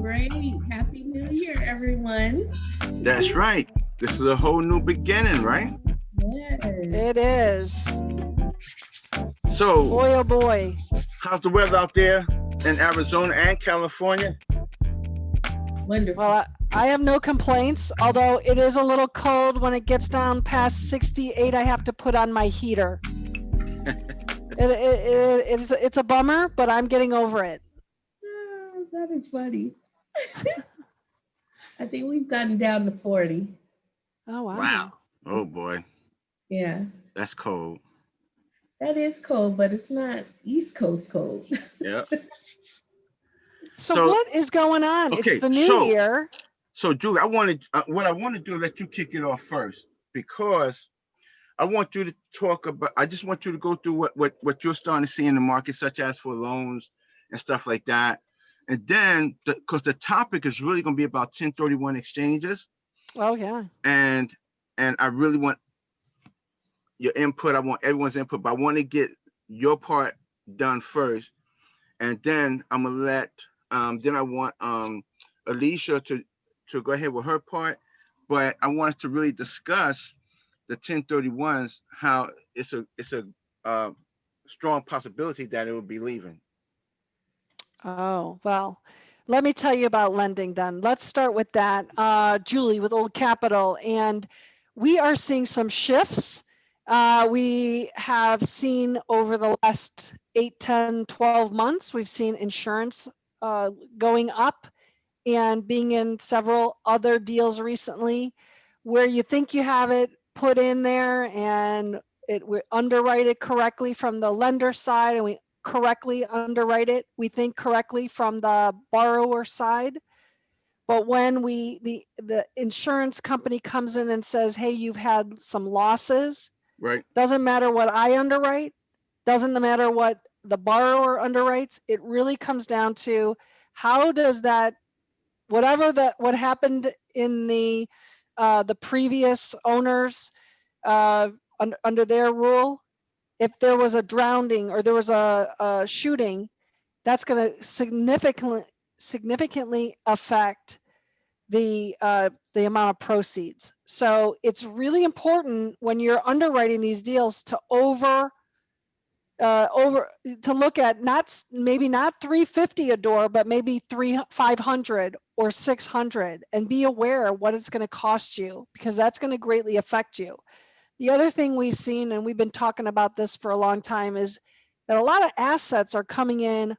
Great. Happy New Year, everyone. That's right. This is a whole new beginning, right? It Yes. is. So, Boy, oh boy. how's the weather out there in Arizona and California? Well, Wonderful. I have no complaints, although it is a little cold when it gets down past 68. I have to put on my heater. It's a bummer, but I'm getting over it. That is funny. I think we've gotten down to 40. Oh, Wow. wow. Oh boy, Yeah. that's cold. That is cold, but it's not East Coast cold. Yeah. So So, what is going on? It's okay. the new So, year. so Julie, I wanted what I want to do. Let you kick it off first because I want you to talk about. I just want you to go through what you're starting to see in the market, such as for loans and stuff like that. And then, because the topic is really going to be about 1031 exchanges, Oh, yeah. and I really want your input. I want everyone's input, but I want to get your part done first, and then I'm gonna let. Then I want Alicia to go ahead with her part, but I want us to really discuss the 1031s. How it's a uh, strong possibility that it will be leaving. Oh, well, let me tell you about lending then. Let's start with that. Julie with Old Capital. And we are seeing some shifts. We have seen over the last 8, 10, 12 months, we've seen insurance going up and being in several other deals recently where you think you have it put in there and we underwrite it correctly from the lender side and we correctly underwrite it, we think correctly from the borrower side. But when the insurance company comes in and says, hey, you've had some losses, Right. doesn't matter what I underwrite, doesn't matter what the borrower underwrites, it really comes down to how does that, what happened in the previous owners under their rule, if there was a drowning or there was a shooting, that's going to significantly affect the amount of proceeds. So it's really important when you're underwriting these deals to to look at maybe not 350 a door, but maybe 500 or 600, and be aware of what it's going to cost you, because that's going to greatly affect you. The other thing we've seen, and we've been talking about this for a long time, is that a lot of assets are coming in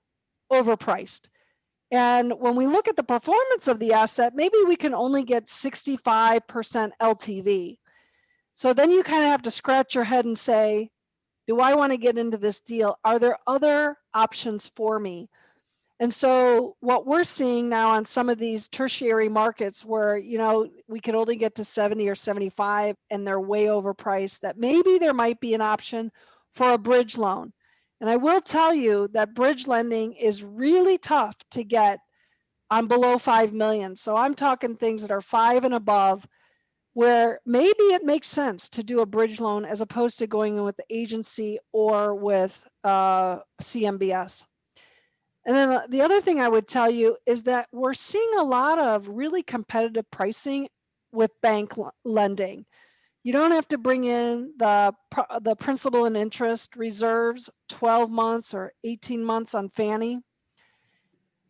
overpriced. And when we look at the performance of the asset, maybe we can only get 65% LTV. So then you kind of have to scratch your head and say, do I want to get into this deal? Are there other options for me? And so what we're seeing now on some of these tertiary markets where, we could only get to 70 or 75 and they're way overpriced, that maybe there might be an option for a bridge loan. And I will tell you that bridge lending is really tough to get on below 5 million. So I'm talking things that are 5 and above, where maybe it makes sense to do a bridge loan as opposed to going in with the agency or with CMBS. And then the other thing I would tell you is that we're seeing a lot of really competitive pricing with bank lending. You don't have to bring in the principal and interest reserves 12 months or 18 months on Fannie.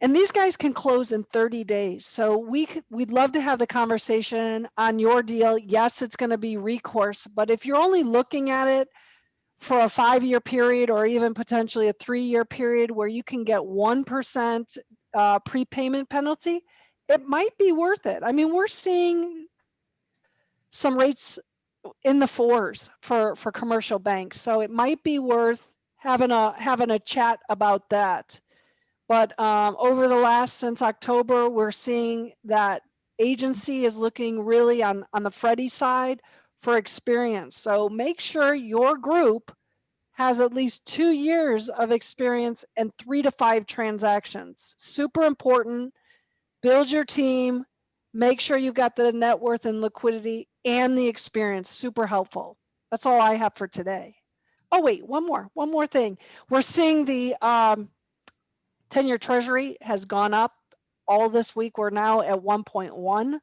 And these guys can close in 30 days. So we'd love to have the conversation on your deal. Yes, it's going to be recourse, but if you're only looking at it for a 5-year period or even potentially a 3-year period where you can get 1% prepayment penalty, it might be worth it. I mean, we're seeing some rates in the 4s for commercial banks. So it might be worth having a chat about that. But over the since October, we're seeing that agency is looking really on the Freddie side for experience. So make sure your group has at least 2 years of experience and 3 to 5 transactions. Super important. Build your team. Make sure you've got the net worth and liquidity and the experience. Super helpful. That's all I have for today. Oh, wait, one more thing. We're seeing the 10-year treasury has gone up all this week. We're now at 1.1.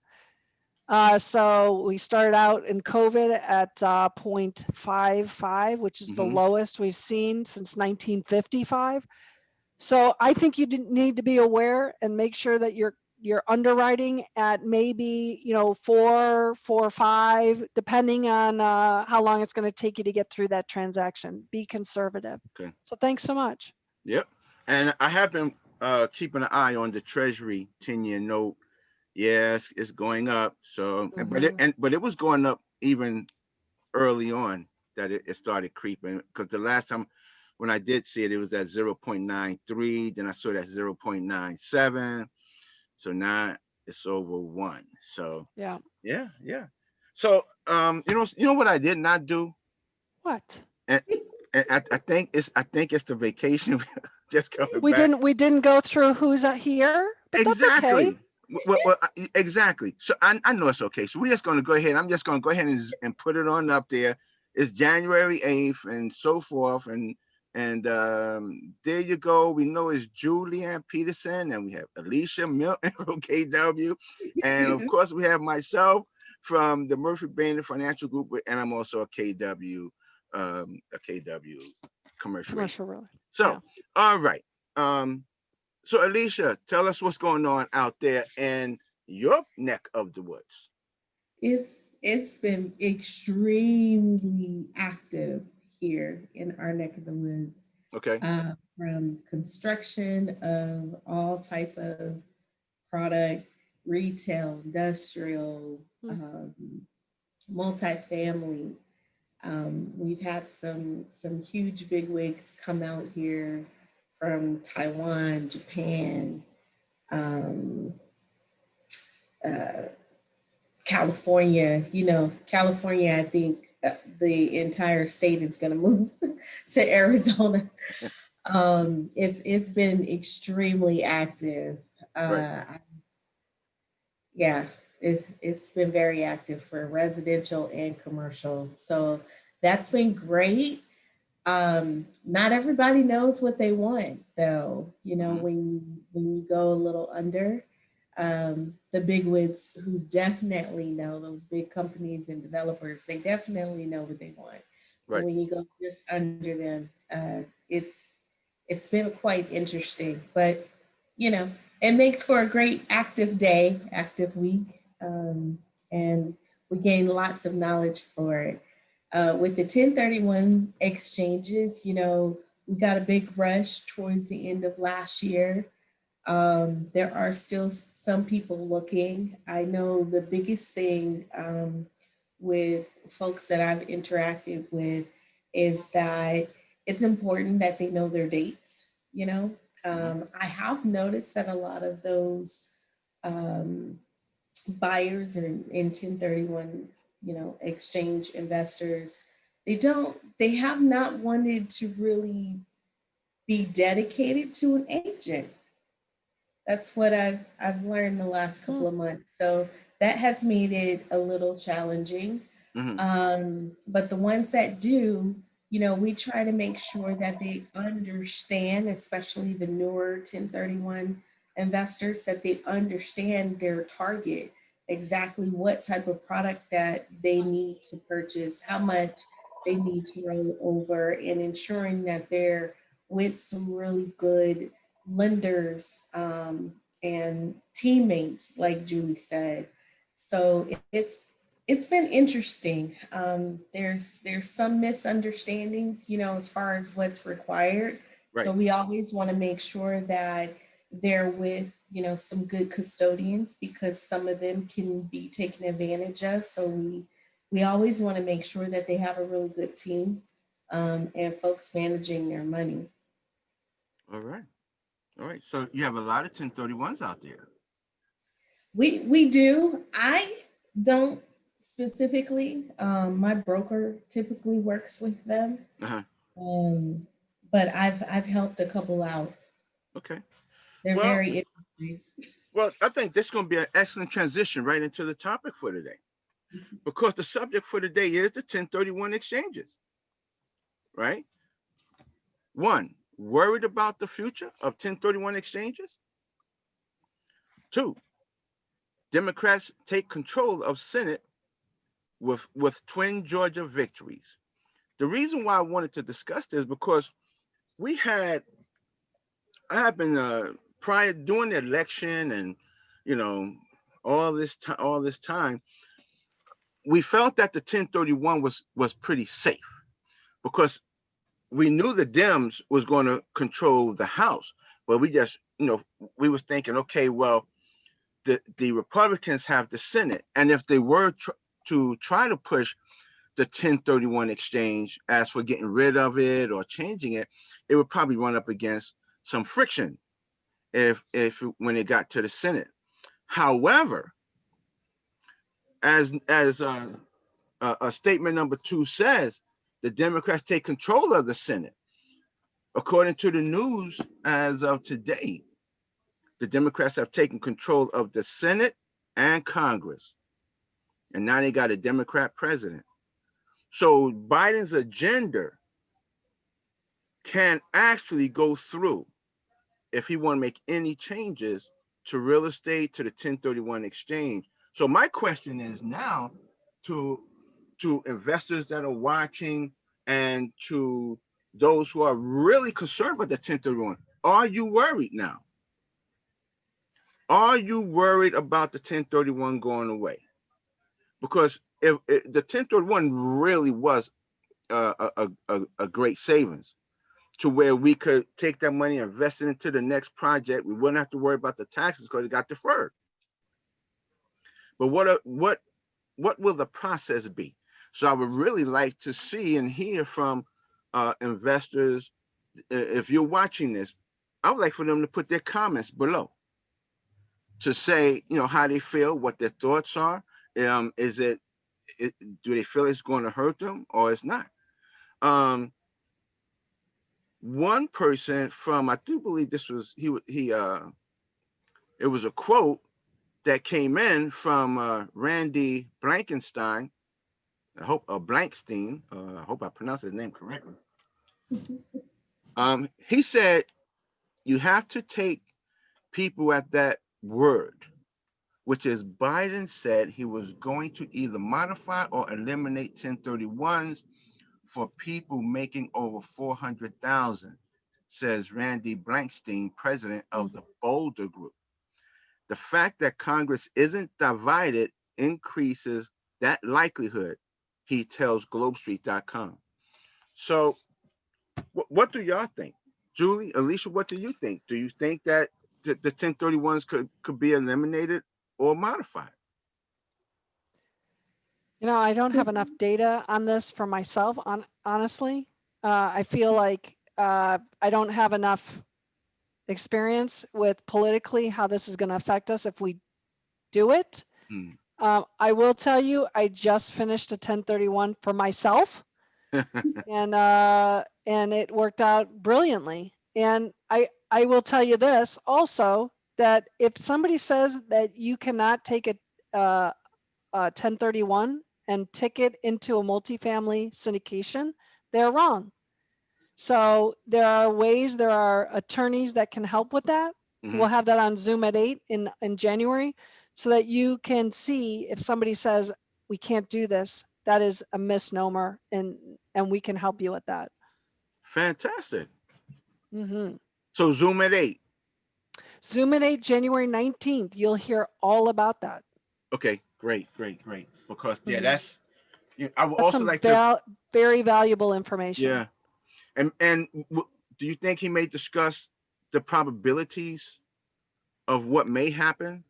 So we started out in COVID at 0.55, which is the lowest we've seen since 1955. So I think you need to be aware and make sure that you're underwriting at maybe, 4 or 5, depending on how long it's going to take you to get through that transaction. Be conservative. Okay. So thanks so much. Yep. And I have been keeping an eye on the Treasury 10-year note. Yes, it's going up. So, but it was going up even early on that it started creeping, because the last time when I did see it, it was at 0.93. Then I saw it at 0.97. So now it's over 1. So Yeah. yeah. So you know what I did not do? What? And, I think it's the vacation just coming We back. didn't go through who's here, but that's okay. Exactly. Well, exactly. So I know it's okay. So we're just going to go ahead. I'm just going to go ahead and put it on up there. It's January 8th and so forth. And there you go. We know it's Julianne Peterson, and we have Alicia Milton from KW. And of course, we have myself from the Murphy Bain Financial Group, and I'm also a KW commercial agent. Commercial really. So, Yeah. all right. So Alicia, tell us what's going on out there in your neck of the woods. It's been extremely active here in our neck of the woods. Okay. From construction of all type of product, retail, industrial, multifamily. We've had some huge bigwigs come out here from Taiwan, Japan, um, California. California. I think the entire state is going to move to Arizona. It's been extremely active. Right. Yeah, it's been very active for residential and commercial. So that's been great. Not everybody knows what they want though. When you go a little under, the big wigs who definitely know, those big companies and developers, they definitely know what they want. But Right. when you go just under them, it's been quite interesting. But you know, it makes for a great active day, active week, and we gain lots of knowledge for it. With the 1031 exchanges, we got a big rush towards the end of last year. There are still some people looking. I know the biggest thing with folks that I've interacted with is that it's important that they know their dates. I have noticed that a lot of those um, buyers in 1031, exchange investors, they have not wanted to really be dedicated to an agent. That's what I've learned the last couple of months. So that has made it a little challenging. Mm-hmm. But the ones that do, we try to make sure that they understand, especially the newer 1031 investors, that they understand their target, exactly what type of product that they need to purchase, how much they need to roll over, and ensuring that they're with some really good lenders and teammates, like Julie said. So it's been interesting. There's some misunderstandings, as far as what's required. So Right. we always want to make sure that they're with, some good custodians, because some of them can be taken advantage of. So we always want to make sure that they have a really good team, and folks managing their money. All right. All right. So you have a lot of 1031s out there. We do. I don't specifically. My broker typically works with them, Uh-huh. um, but I've helped a couple out. Okay. They're Well, very interesting. I think this is going to be an excellent transition right into the topic for today, because the subject for today is the 1031 exchanges, right? One, worried about the future of 1031 exchanges? Two, Democrats take control of Senate with twin Georgia victories. The reason why I wanted to discuss this because we had I have been prior during the election and you know all this time we felt that the 1031 was pretty safe because we knew the Dems was going to control the House, but we just we was thinking, okay, well the Republicans have the Senate, and if they were to try to push the 1031 exchange as for getting rid of it or changing it, it would probably run up against some friction if when it got to the Senate. However, as statement number two says, the Democrats take control of the Senate. According to the news as of today, the Democrats have taken control of the Senate and Congress, and now they got a Democrat president. So Biden's agenda can actually go through if he want to make any changes to real estate, to the 1031 exchange. So my question is now to investors that are watching and to those who are really concerned about the 1031, are you worried now? Are you worried about the 1031 going away? Because if the 1031 really was a great savings to where we could take that money and invest it into the next project. We wouldn't have to worry about the taxes because it got deferred. But what will the process be? So I would really like to see and hear from investors. If you're watching this, I would like for them to put their comments below to say, how they feel, what their thoughts are. Is do they feel it's going to hurt them or it's not? One person from, I do believe this was he it was a quote that came in from Randy Blankenstein. I hope Blankstein. I hope I pronounced his name correctly. He said you have to take people at that word, which is Biden said he was going to either modify or eliminate 1031s for people making over 400,000, says Randy Blankstein, president of the Boulder Group. The fact that Congress isn't divided increases that likelihood, he tells globestreet.com. So what do y'all think? Julie, Alicia, what do you think? Do you think that the 1031s could be eliminated or modified? I don't have enough data on this for myself, honestly. I feel like I don't have enough experience with politically how this is going to affect us if we do it. Hmm. I will tell you, I just finished a 1031 for myself, and it worked out brilliantly. And I will tell you this also, that if somebody says that you cannot take a 1031 and tick it into a multifamily syndication, they're wrong. So there are ways, there are attorneys that can help with that. Mhm. We'll have that on Zoom at 8 in January, so that you can see if somebody says we can't do this, that is a misnomer, and we can help you with that. Fantastic. Mm-hmm. So Zoom at 8. Zoom at 8, January 19th. You'll hear all about that. Okay, great. Because Mhm. that's I would That's also some like to very valuable information. yeah. And do you think he may discuss the probabilities of what may happen?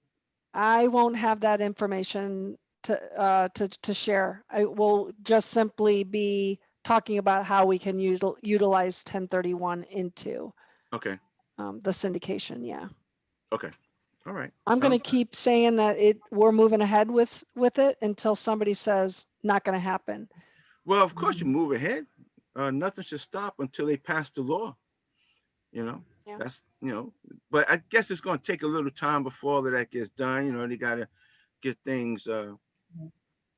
I won't have that information to share. I will just simply be talking about how we can utilize 1031 into Okay. the syndication. Yeah, Okay. All right. I'm going to keep saying that we're moving ahead with it until somebody says not going to happen. Well, of course you move ahead. Nothing should stop until they pass the law. Yeah. That's but I guess it's going to take a little time before all of that gets done. They got to get things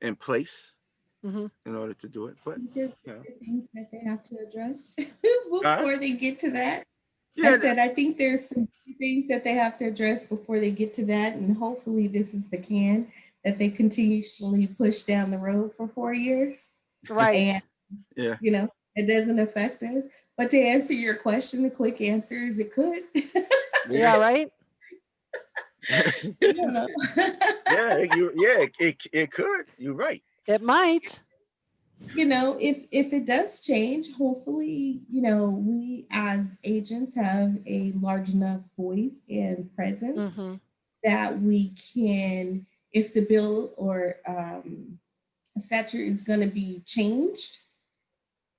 in place Mm-hmm. in order to do it. But There are things that they have to address uh, before they get to that. I Yeah, said, I think there's some things that they have to address before they get to that. And hopefully this is the can that they continuously push down the road for 4 years. And, Right. yeah. it doesn't affect us. But to answer your question, the quick answer is it could. Yeah, Yeah. right. Yeah. It could. You're right. It might. If it does change, hopefully, we as agents have a large enough voice and presence Hmm. that we can, if the bill or statute is going to be changed,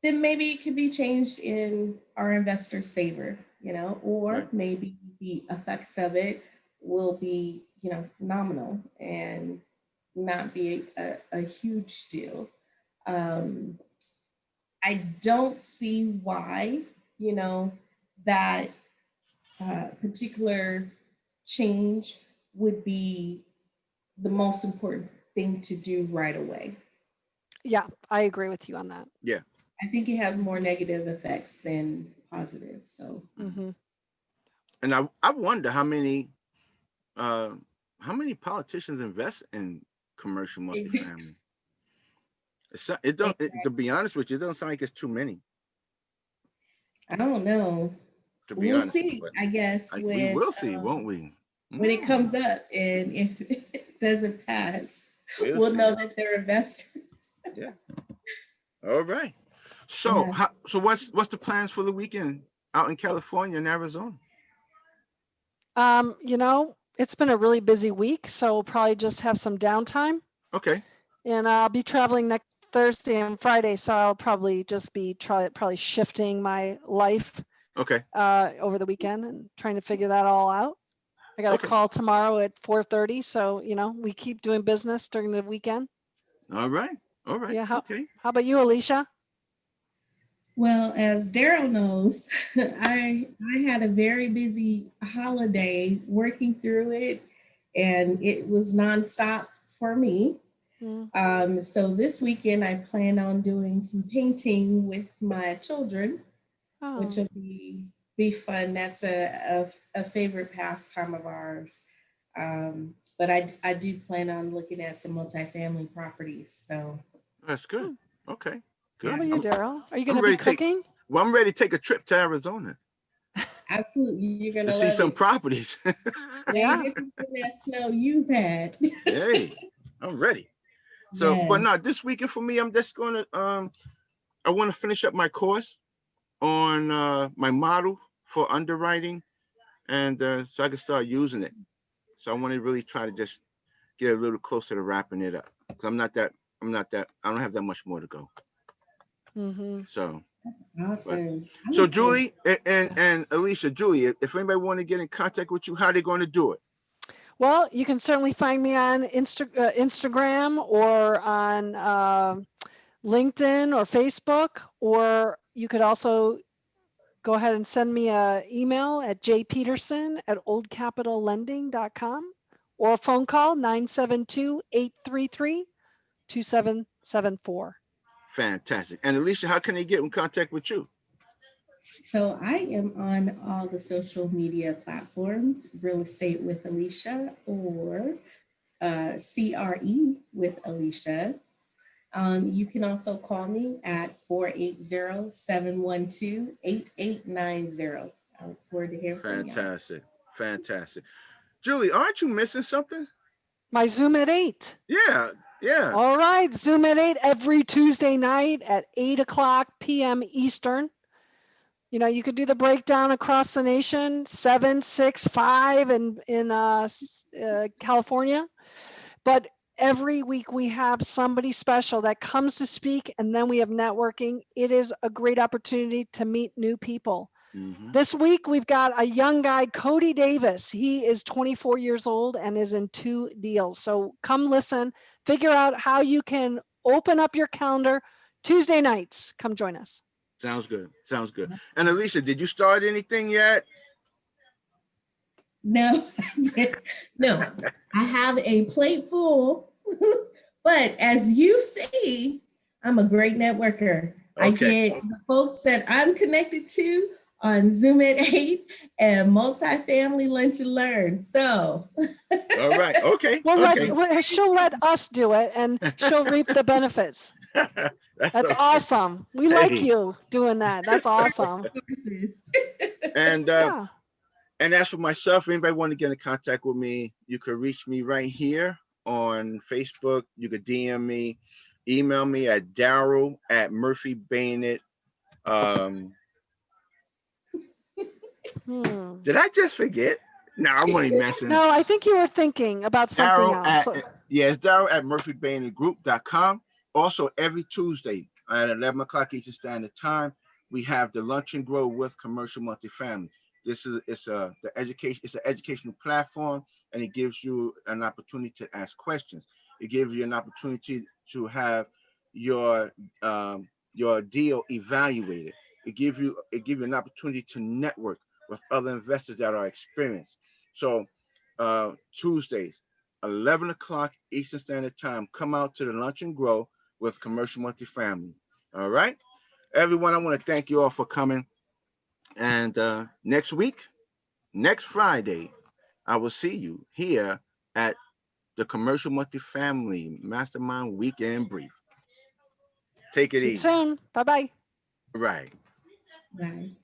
then maybe it could be changed in our investors' favor, or Right. maybe the effects of it will be, nominal and not be a huge deal. Um, I don't see why, that particular change would be the most important thing to do right away. Yeah, I agree with you on that. Yeah. I think it has more negative effects than positive. So, Hmm. And I wonder uh how many politicians invest in commercial multifamily. It don't to be honest with you, it doesn't sound like it's too many, I don't know. to be We'll honest. see, But I guess, we when will see, won't we? when it Mm, comes up, and if it doesn't pass, we'll we'll see. know that they're investors. Yeah. All right. So Yeah. what's the plans for the weekend out in California and Arizona? It's been a really busy week, so we'll probably just have some downtime. Okay. And I'll be traveling next Thursday and Friday, so I'll probably just be probably shifting my life Okay. over the weekend and trying to figure that all out. I got a Okay. call tomorrow at 4:30, so we keep doing business during the weekend. All right. All right. Yeah. How Okay. how about you, Alicia? Well, as Daryl knows, I had a very busy holiday working through it, and it was nonstop for me. Mm. So this weekend I plan on doing some painting with my children, which Oh, will be fun. That's a favorite pastime of ours. But I do plan on looking at some multifamily properties. So That's good. hmm. Okay. How Good. about you, Daryl? Are you going I'm to be ready to take cooking? well, I'm ready to take a trip to Arizona absolutely, you're to gonna see love some it. properties. Way Yeah. different than that snow you've had. Hey, I'm ready. So, but Yeah. no, this weekend for me, I'm just gonna I want to finish up my course on my model for underwriting, and so I can start using it. So I want to really try to just get a little closer to wrapping it up because I don't have that much more to go. Hmm. So, but Awesome. I so look forward. Julie and, Yes. and Alicia, Julie, if anybody want to get in contact with you, how they going to do it? Well, you can certainly find me on Instagram or on LinkedIn or Facebook, or you could also go ahead and send me an email at jpeterson@oldcapitallending.com or a phone call 972-833-2774. Fantastic. And Alicia, how can they get in contact with you? So I am on all the social media platforms, Real Estate with Alicia or CRE with Alicia. You can also call me at 480-712-8890. I look forward to hearing from y'all. Fantastic. Fantastic. Julie, aren't you missing something? My Zoom at 8. Yeah, yeah. All right, Zoom at 8 every Tuesday night at 8 o'clock p.m. Eastern. You could do the breakdown across the nation, 7, 6, 5 in California. But every week we have somebody special that comes to speak, and then we have networking. It is a great opportunity to meet new people. Hmm. This week we've got a young guy, Cody Davis. He is 24 years old and is in 2 deals. So come listen, figure out how you can open up your calendar Tuesday nights. Come join us. Sounds good. Sounds good. And Alicia, did you start anything yet? No, no, I have a plate full, but as you see, I'm a great networker. I Okay. get the folks that I'm connected to on Zoom at 8 and Multifamily Lunch and Learn. So All right. Okay. We'll Okay. she'll let us do it and she'll reap the benefits. That's okay. awesome. We like Hey. you doing that. That's awesome. courses. Yeah. And as for myself, if anybody want to get in contact with me, you could reach me right here on Facebook. You could DM me, email me at Daryl@Murphy Did I just forget? No, I'm only messing. No, I think you were thinking about something else. It's Daryl@MurphyBainandGroup.com. Also, every Tuesday at 11 o'clock Eastern Standard Time, we have the Lunch and Grow with Commercial Multifamily. It's an educational platform, and it gives you an opportunity to ask questions. It gives you an opportunity to have your deal evaluated. It gives you an opportunity to network with other investors that are experienced. So Tuesdays, 11 o'clock Eastern Standard Time, come out to the Lunch and Grow with Commercial Multifamily. All right, everyone, I want to thank you all for coming. And next Friday, I will see you here at the Commercial Multifamily Mastermind Weekend Brief. Take it See you easy. soon. Bye-bye. Right. Bye.